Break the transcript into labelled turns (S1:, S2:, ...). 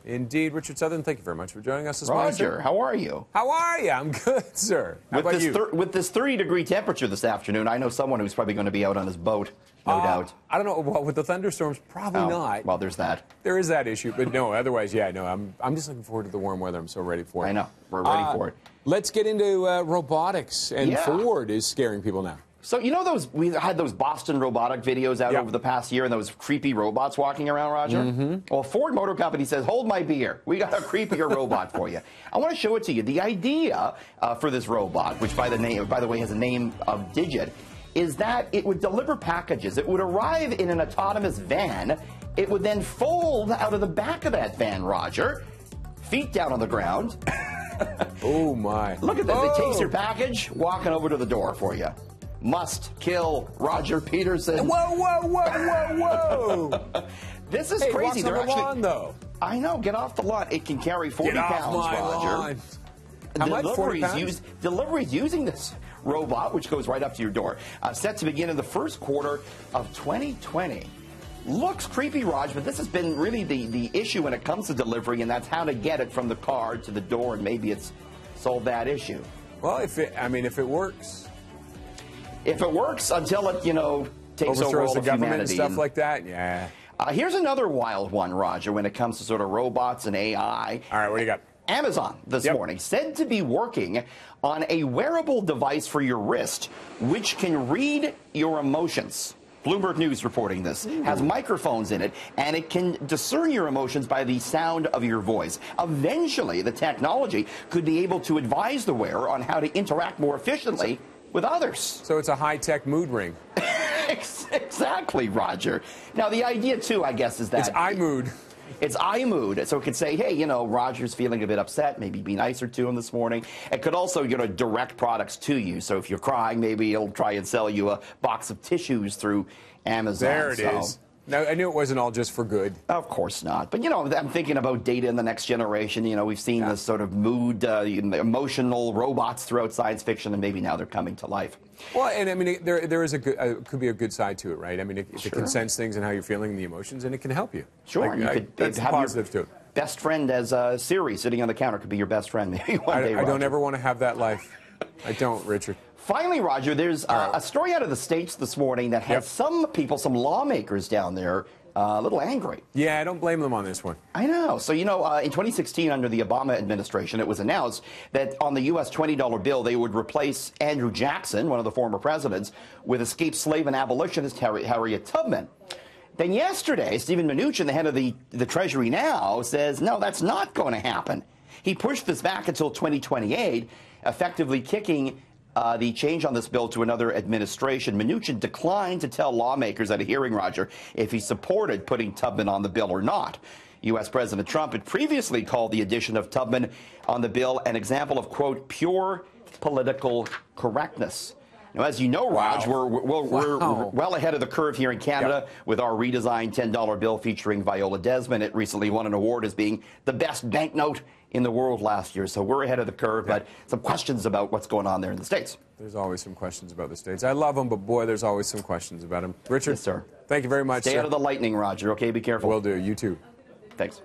S1: Indeed. Richard Southern, thank you very much for joining us this morning.
S2: Roger, how are you?
S1: How are you? I'm good, sir. How about you?
S2: With this 30-degree temperature this afternoon, I know someone who's probably going to be out on his boat, no doubt.
S1: I don't know. Well, with the thunderstorms, probably not.
S2: Well, there's that.
S1: There is that issue, but no, otherwise, yeah, no, I'm just looking forward to the warm weather. I'm so ready for it.
S2: I know. We're ready for it.
S1: Let's get into robotics, and Ford is scaring people now.
S2: So, you know we had those Boston robotic videos out over the past year and those creepy robots walking around, Roger? Mm-hmm. Well, Ford Motor Company says, hold my beer. We got a creepier robot for you. I want to show it to you. The idea for this robot, which by the way has a name of Digit, is that it would deliver packages. It would arrive in an autonomous van. It would then fold out of the back of that van, Roger, feet down on the ground.
S1: Oh, my.
S2: Look at this. It takes your package, walking over to the door for you. Must kill Roger Peterson.
S1: Whoa, whoa, whoa, whoa, whoa.
S2: This is crazy.
S1: They're actually... lawn, though.
S2: I know. Get off the lawn. It can carry 40 pounds, Roger.
S1: Lawn. How much? 40 pounds?
S2: Deliveries using this robot, which goes right up to your door, set to begin in the first quarter of 2020. Looks creepy, Raj, but this has been really the issue when it comes to delivery, and that's how to get it from the car to the door, and maybe it's solved that issue.
S1: Well, if it works.
S2: If it works until it, takes over all
S1: the
S2: of
S1: government
S2: humanity.
S1: And stuff like that, yeah.
S2: Here's another wild one, Roger, when it comes to sort of robots and AI.
S1: All right, what do you got?
S2: Amazon this morning said to be working on a wearable device for your wrist which can read your emotions. Bloomberg News reporting this. Has microphones in it, and it can discern your emotions by the sound of your voice. Eventually, the technology could be able to advise the wearer on how to interact more efficiently with others. So
S1: it's a high-tech mood ring.
S2: Exactly, Roger. Now, the idea, too, I guess, is that...
S1: It's iMood.
S2: It's iMood, so it could say, hey, Roger's feeling a bit upset, maybe be nicer to him this morning. It could also, direct products to you. So if you're crying, maybe it'll try and sell you a box of tissues through Amazon.
S1: There it is. Now, I knew it wasn't all just for good.
S2: Of course not. But, I'm thinking about data in the next generation. We've seen this sort of mood, emotional robots throughout science fiction, and maybe now they're coming to life.
S1: Well, and I mean, there is could be a good side to it, right? I mean, it can sense things and how you're feeling, the emotions, and it can help you.
S2: Sure.
S1: That's positive to it.
S2: Best friend as Siri sitting on the counter could be your best friend maybe one day,
S1: I don't ever want to have that life. I don't, Richard.
S2: Finally, Roger, there's a story out of the States this morning that has some lawmakers down there, a little angry.
S1: Yeah, I don't blame them on this one.
S2: I know. So, in 2016, under the Obama administration, it was announced that on the U.S. $20 bill, they would replace Andrew Jackson, one of the former presidents, with escaped slave and abolitionist Harriet Tubman. Then yesterday, Steven Mnuchin, the head of the Treasury now, says, no, that's not going to happen. He pushed this back until 2028, effectively kicking the change on this bill to another administration. Mnuchin declined to tell lawmakers at a hearing, Roger, if he supported putting Tubman on the bill or not. U.S. President Trump had previously called the addition of Tubman on the bill an example of, quote, pure political correctness. Now, as you know, Raj, we're well ahead of the curve here in Canada with our redesigned $10 bill featuring Viola Desmond. It recently won an award as being the best banknote in the world last year. So we're ahead of the curve, but some questions about what's going on there in the States.
S1: There's always some questions about the States. I love them, but boy, there's always some questions about them. Richard,
S2: yes, sir.
S1: Thank you very much.
S2: Stay out of the lightning, Roger, okay? Be careful.
S1: Will do. You too.
S2: Thanks.